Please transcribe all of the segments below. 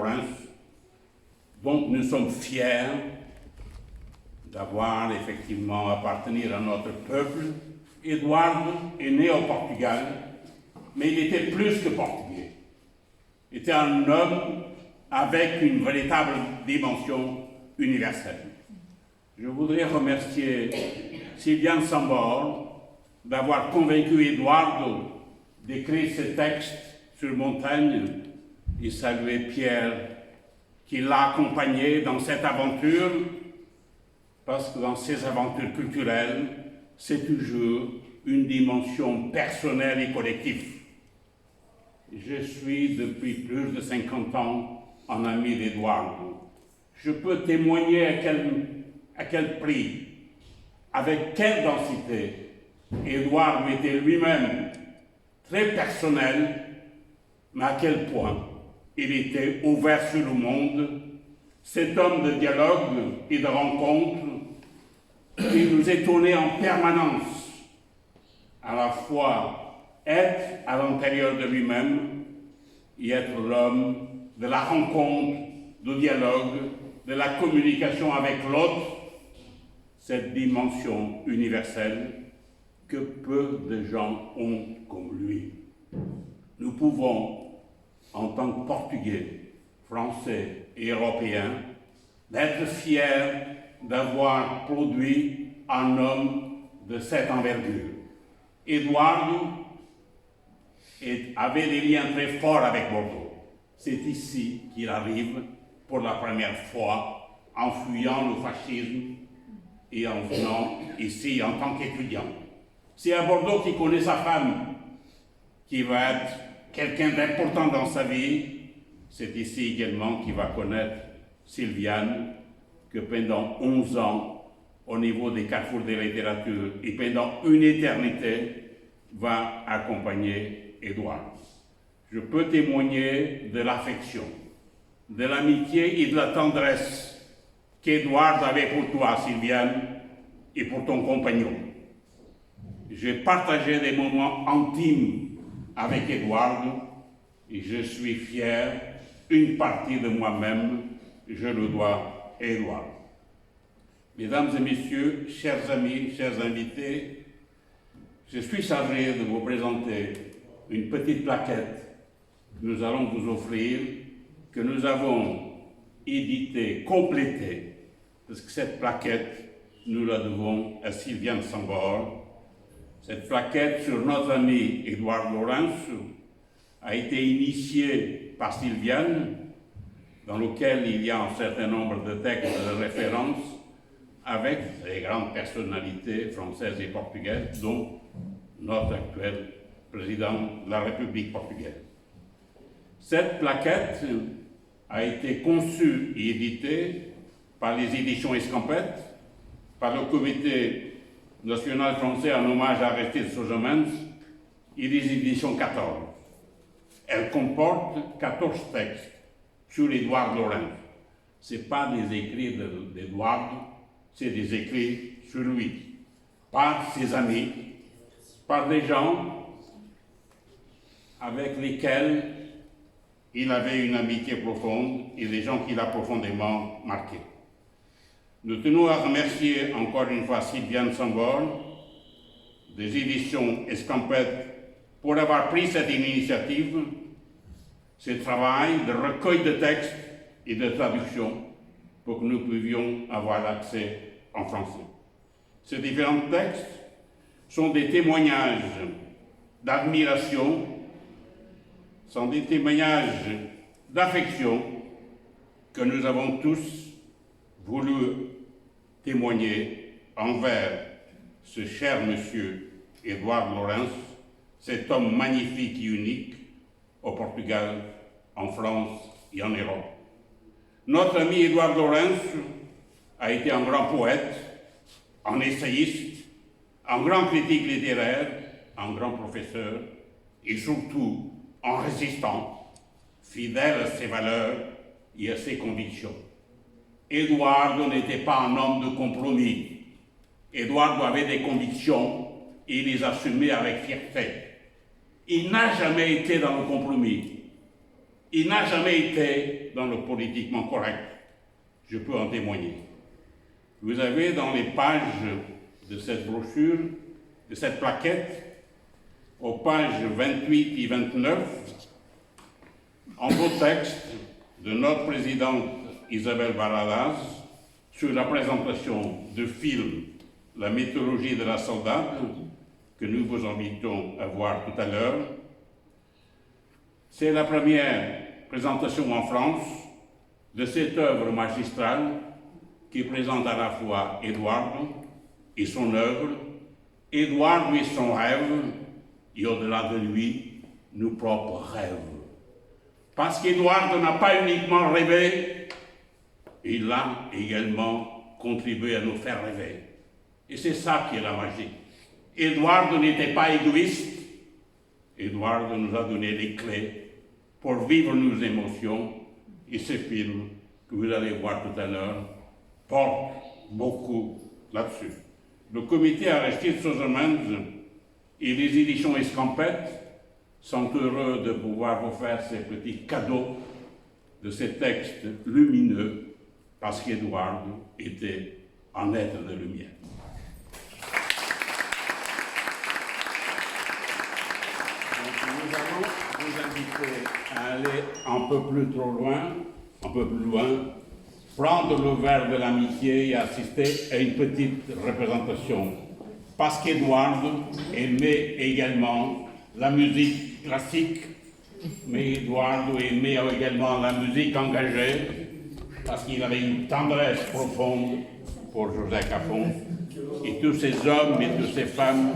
Lawrence, dont nous sommes fiers d'avoir effectivement appartenu à notre peuple. Édouard est né au Portugal, mais il était plus que portugais. Il était un homme avec une véritable dimension universelle. Je voudrais remercier Sylviane Sambor d'avoir convaincu Édouard d'écrire ce texte sur Montaigne et saluer Pierre qui l'a accompagné dans cette aventure, parce que dans ces aventures culturelles, c'est toujours une dimension personnelle et collective. Je suis depuis plus de 50 ans un ami d'Édouard. Je peux témoigner à quel prix, avec quelle densité Édouard était lui-même très personnel, mais à quel point il était ouvert sur le monde, cet homme de dialogue et de rencontre qui nous étonnait en permanence, à la fois être à l'intérieur de lui-même et être l'homme de la rencontre, du dialogue, de la communication avec l'autre, cette dimension universelle que peu de gens ont comme lui. Nous pouvons, en tant que Portugais, Français et Européens, d'être fiers d'avoir produit un homme de cette envergure. Édouard avait des liens très forts avec Bordeaux. C'est ici qu'il arrive pour la première fois, en fuyant le fascisme et en venant ici en tant qu'étudiant. C'est à Bordeaux qu'il connaît sa femme, qui va être quelqu'un d'important dans sa vie. C'est ici également qu'il va connaître Sylviane, que pendant 11 ans, au niveau des carrefours de littérature, et pendant une éternité, va accompagner Édouard. Je peux témoigner de l'affection, de l'amitié et de la tendresse qu'Édouard avait pour toi, Sylviane, et pour ton compagnon. J'ai partagé des moments intimes avec Édouard et je suis fier, une partie de moi-même, je le dois à Édouard. Mesdames et messieurs, chers amis, chers invités, je suis chargé de vous présenter une petite plaquette que nous allons vous offrir, que nous avons éditée, complétée, parce que cette plaquette, nous la devons à Sylviane Sambor. Cette plaquette sur notre ami Édouard Lawrence a été initiée par Sylviane, dans lequel il y a un certain nombre de textes de référence avec les grandes personnalités françaises et portugaises, dont notre actuel président de la République portugaise. Cette plaquette a été conçue et éditée par les éditions Escampette, par le Comité national français en hommage à Aristide Saugemans et les éditions 14. Elle comporte 14 textes sur Édouard Lawrence. Ce n'est pas des écrits d'Édouard, c'est des écrits sur lui, par ses amis, par des gens avec lesquels il avait une amitié profonde et des gens qu'il a profondément marqués. Nous tenons à remercier encore une fois Sylviane Sambor des éditions Escampette pour avoir pris cette initiative, ce travail de recueil de textes et de traduction pour que nous pouvions avoir l'accès en français. Ces différents textes sont des témoignages d'admiration, sont des témoignages d'affection que nous avons tous voulu témoigner envers ce cher monsieur Édouard Lawrence, cet homme magnifique et unique au Portugal, en France et en Europe. Notre ami Édouard Lawrence a été un grand poète, un essayiste, un grand critique littéraire, un grand professeur et surtout un résistant, fidèle à ses valeurs et à ses convictions. Édouard n'était pas un homme de compromis. Édouard avait des convictions et les assumait avec fierté. Il n'a jamais été dans le compromis. Il n'a jamais été dans le politiquement correct. Je peux en témoigner. Vous avez dans les pages de cette brochure, de cette plaquette, aux pages 28 et 29, un beau texte de notre présidente Isabelle Baradas sur la présentation de film La mythologie de la soldate, que nous vous invitons à voir tout à l'heure. C'est la première présentation en France de cette œuvre magistrale qui présente à la fois Édouard et son œuvre, Édouard et son rêve, et au-delà de lui, nos propres rêves. Parce qu'Édouard n'a pas uniquement rêvé, il a également contribué à nous faire rêver. Et c'est ça qui est la magie. Édouard n'était pas égoïste. Édouard nous a donné les clés pour vivre nos émotions. Et ce film que vous allez voir tout à l'heure porte beaucoup là-dessus. Le comité Aristide Sozomenz et les éditions Escampette sont heureux de pouvoir vous faire ces petits cadeaux de ces textes lumineux parce qu'Édouard était un être de lumière. Nous allons vous inviter à aller un peu plus loin, prendre le verre de l'amitié et assister à une petite représentation. Parce qu'Édouard aimait également la musique classique, mais Édouard aimait également la musique engagée, parce qu'il avait une tendresse profonde pour José Cafon et tous ces hommes et toutes ces femmes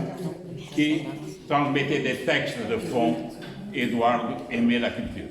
qui transmettaient des textes de fond. Édouard aimait la culture.